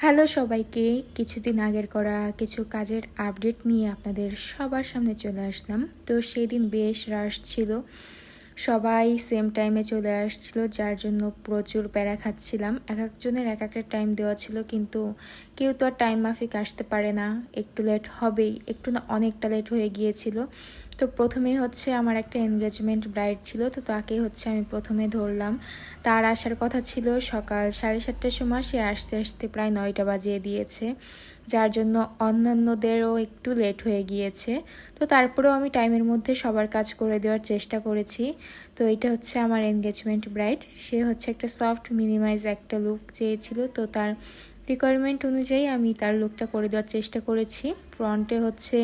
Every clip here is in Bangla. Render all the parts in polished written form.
হ্যালো সবাইকে, কিছুদিন আগের করা কিছু কাজের আপডেট নিয়ে আপনাদের সবার সামনে চলে আসলাম। তো সেই দিন বেশ রাশ ছিল, সবাই সেম টাইমে চলে আসছিল, যার জন্য প্রচুর প্যারা খাচ্ছিলাম। এক একজনের এক একটা টাইম দেওয়া ছিল, কিন্তু কেউ তো আর টাইম মাফিক আসতে পারে না, একটু লেট হবেই, একটু না অনেকটা লেট হয়ে গিয়েছিল। তো প্রথমেই হচ্ছে আমার একটা এনগেজমেন্ট ব্রাইড ছিল, তো তাকে হচ্ছে আমি প্রথমে ধরলাম। তার আসার কথা ছিল সকাল 7:30টার সময়, সে আসতে আসতে প্রায় 9টা বাজিয়ে দিয়েছে, যার জন্য অন্যান্যদেরও একটু লেট হয়ে গিয়েছে। তো তারপরেও আমি টাইমের মধ্যে সবার কাজ করে দেওয়ার চেষ্টা করেছি। তো এটা হচ্ছে আমার এনগেজমেন্ট ব্রাইড। সে হচ্ছে একটা সফট মিনিমাইজ একটা লুক চেয়েছিল, তো তার রিকোয়ারমেন্ট অনুযায়ী আমি তার লুকটা করে দেওয়ার চেষ্টা করেছি। ফ্রন্টে হচ্ছে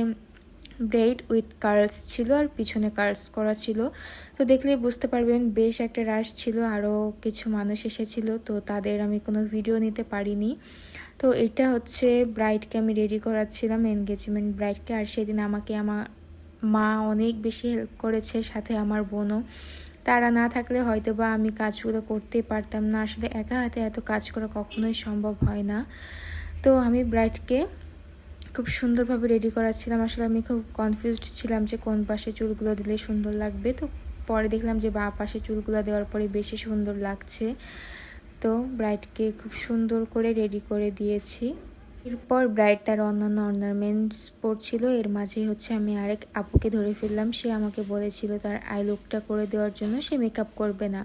ব্রেড উইথ কার্লস ছিল আর পিছনে কার্লস করা ছিল। তো দেখলেই বুঝতে পারবেন বেশ একটা রাশ ছিল, আরও কিছু মানুষ এসেছিল, তো তাদের আমি কোনো ভিডিও নিতে পারিনি। তো এটা হচ্ছে ব্রাইডকে আমি রেডি করাচ্ছিলাম, এনগেজমেন্ট ব্রাইডকে। আর সেদিন আমাকে আমার মা অনেক বেশি হেল্প করেছে, সাথে আমার বোনও। তারা না থাকলে হয়তো বা আমি কাজগুলো করতেই পারতাম না। আসলে একা হাতে এত কাজ করা কখনোই সম্ভব হয় না। তো আমি ব্রাইডকে খুব সুন্দরভাবে রেডি করাচ্ছিলাম। আসলে আমি খুব কনফিউজড ছিলাম যে কোন পাশে চুলগুলো দিলে সুন্দর লাগবে। তো পরে দেখলাম যে বাঁ পাশে চুলগুলো দেওয়ার পরে বেশি সুন্দর লাগছে। তো ব্রাইডকে খুব সুন্দর করে রেডি করে দিয়েছি। এরপর ব্রাইড তার অন্যান্য অর্নামেন্টস পরছিল, এর মাঝে হচ্ছে আমি আরেক আপুকে ধরে ফেললাম। সে আমাকে বলেছিল তার আই লুকটা করে দেওয়ার জন্য, সে মেকআপ করবে না,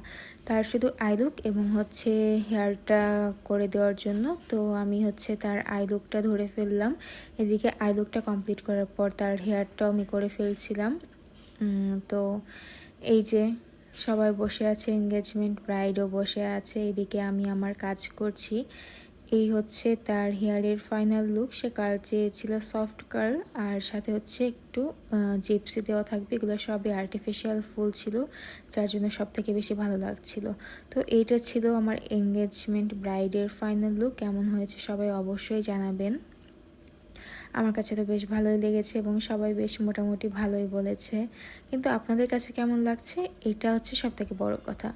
তার শুধু আই লুক এবং হচ্ছে হেয়ারটা করে দেওয়ার জন্য। তো আমি হচ্ছে তার আই লুকটা ধরে ফেললাম। এদিকে আই লুকটা কমপ্লিট করার পর তার হেয়ারটাও আমি করে ফেলছিলাম। তো এই যে সবাই বসে আছে, এনগেজমেন্ট ব্রাইডও বসে আছে, এদিকে আমি আমার কাজ করছি। এই হচ্ছে তার হেয়ারের ফাইনাল লুক। সে কার্ল চেয়েছিল সফট কার্ল, আর সাথে হচ্ছে একটু জিপসি দেওয়া থাকবে। এগুলো সবই আর্টিফিশিয়াল ফুল ছিল, যার জন্য সব থেকে বেশি ভালো লাগছিল। তো এইটা ছিল আমার এনগেজমেন্ট ব্রাইডের ফাইনাল লুক। কেমন হয়েছে সবাই অবশ্যই জানাবেন। আমার কাছে তো বেশ ভালোই লেগেছে এবং সবাই বেশ মোটামুটি ভালোই বলেছে, কিন্তু আপনাদের কাছে কেমন লাগছে এটা হচ্ছে সবথেকে বড় কথা।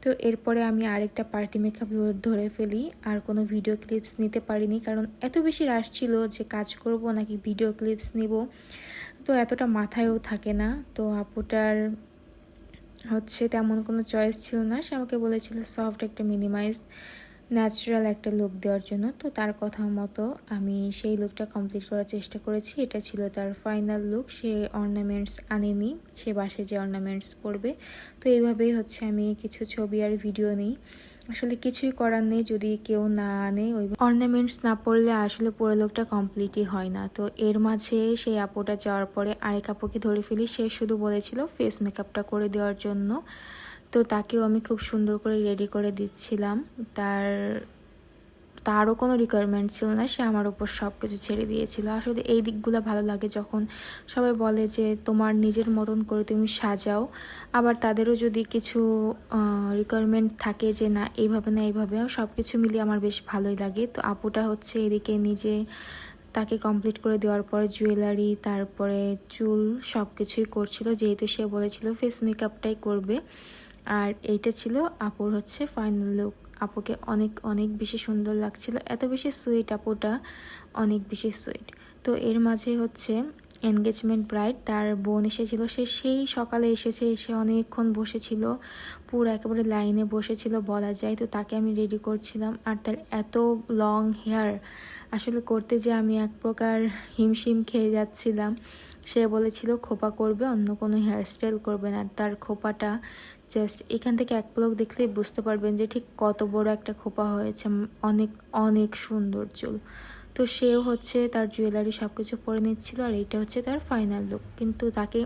তো এরপরে আমি আরেকটা পার্টি মেকআপ ধরে ফেলি, আর কোনো ভিডিও ক্লিপস নিতে পারিনি, কারণ এত বেশি রাশ ছিল যে কাজ করব নাকি ভিডিও ক্লিপস নিব, তো এতটা মাথায়ও থাকে না। তো আপুটার হচ্ছে তেমন কোনো চয়েস ছিল না, সে আমাকে বলেছিল সফট একটা মিনিমাইজ ন্যাচারাল একটা লুক দেওয়ার জন্য। তো তার কথা মতো আমি সেই লুকটা কমপ্লিট করার চেষ্টা করেছি। এটা ছিল তার ফাইনাল লুক। সে অর্নামেন্টস আনেনি, সে বাসে যে অর্নামেন্টস পরবে। তো এইভাবেই হচ্ছে আমি কিছু ছবি আর ভিডিও নিই। আসলে কিছুই করার নেই, যদি কেউ না আনে ওই অর্নামেন্টস না পরলে আসলে পুরো লুকটা কমপ্লিটই হয় না। তো এর মাঝে সেই আপুটা যাওয়ার পরে আরেক আপুকে ধরে ফেলি। সে শুধু বলেছিল ফেস মেকআপটা করে দেওয়ার জন্য, তো তাকেও আমি খুব সুন্দর করে রেডি করে দিচ্ছিলাম। তারও কোনো রিকোয়ারমেন্ট ছিল না, সে আমার উপর সব কিছু ছেড়ে দিয়েছিল। আসলে এই দিকগুলো ভালো লাগে, যখন সবাই বলে যে তোমার নিজের মতন করে তুমি সাজাও। আবার তাদেরও যদি কিছু রিকোয়ারমেন্ট থাকে যে না এইভাবে না এইভাবে, সব কিছু মিলিয়ে আমার বেশ ভালোই লাগে। তো আপুটা হচ্ছে এদিকে নিজে তাকে কমপ্লিট করে দেওয়ার পরে জুয়েলারি, তারপরে চুল সব কিছুই করছিল, যেহেতু সে বলেছিল ফেস মেকআপটাই করবে। আর এইটা ছিল আপুর হচ্ছে ফাইনাল লুক। আপুকে অনেক অনেক বেশি সুন্দর লাগছিল, এত বেশি সুইট আপুটা, অনেক বেশি সুইট। তো এর মাঝে হচ্ছে এনগেজমেন্ট ব্রাইড, তার বোন এসেছিল। সে সেই সকালে এসেছে, এসে অনেকক্ষণ বসেছিল, পুরো একেবারে লাইনে বসেছিল বলা যায়। তো তাকে আমি রেডি করছিলাম, আর তার এত লং হেয়ার আসলে করতে যে আমি এক প্রকার হিমশিম খেয়ে যাচ্ছিলাম। সে বলেছিল খোপা করবে, অন্য কোনো হেয়ারস্টাইল করবে না। তার খোপাটা জাস্ট এখান থেকে এক পলক দেখলেই বুঝতে পারবেন যে ঠিক কত বড় একটা খোপা হয়েছে, অনেক অনেক সুন্দর চুল। তো সেও হচ্ছে তার জুয়েলারি সব কিছু পরে নিচ্ছিল, আর এইটা হচ্ছে তার ফাইনাল লুক। কিন্তু তাকে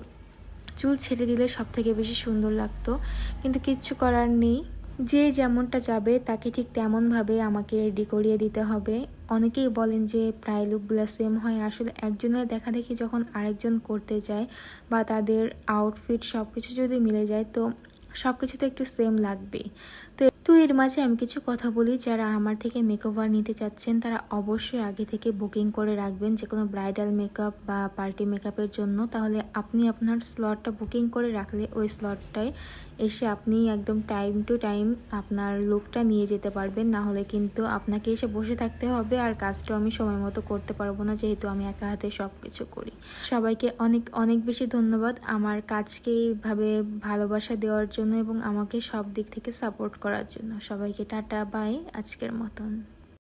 চুল ছেড়ে দিলে সব থেকে বেশি সুন্দর লাগতো, কিন্তু কিচ্ছু করার নেই, যে যেমনটা যাবে তাকে ঠিক তেমনভাবে আমাকে রেডি করিয়ে দিতে হবে। অনেকেই বলেন যে প্রায় লুকগুলো সেম হয়, আসলে একজনের দেখা দেখি যখন আরেকজন করতে যায় বা তাদের আউটফিট সব কিছু যদি মিলে যায়, তো সব কিছু তো একটু সেম লাগবেই। তো তো এর মাঝে আমি কিছু কথা বলি, যারা আমার থেকে মেকওভার নিতে চাচ্ছেন তারা অবশ্যই আগে থেকে বুকিং করে রাখবেন যে কোনো ব্রাইডাল মেকআপ বা পার্টি মেকআপের জন্য। তাহলে আপনি আপনার স্লটটা বুকিং করে রাখলে ওই স্লটটায় এসে আপনি একদম টাইম টু টাইম আপনার লুকটা নিয়ে যেতে পারবেন। না হলে কিন্তু আপনাকে এসে বসে থাকতে হবে, আর কাজটাও আমি সময় মতো করতে পারবো না, যেহেতু আমি একা হাতে সব কিছু করি। সবাইকে অনেক অনেক বেশি ধন্যবাদ আমার কাজকে এইভাবে ভালোবাসা দেওয়ার জন্য এবং আমাকে সব দিক থেকে সাপোর্ট করার জন্য। সবাইকে টাটা বাই আজকের মতন।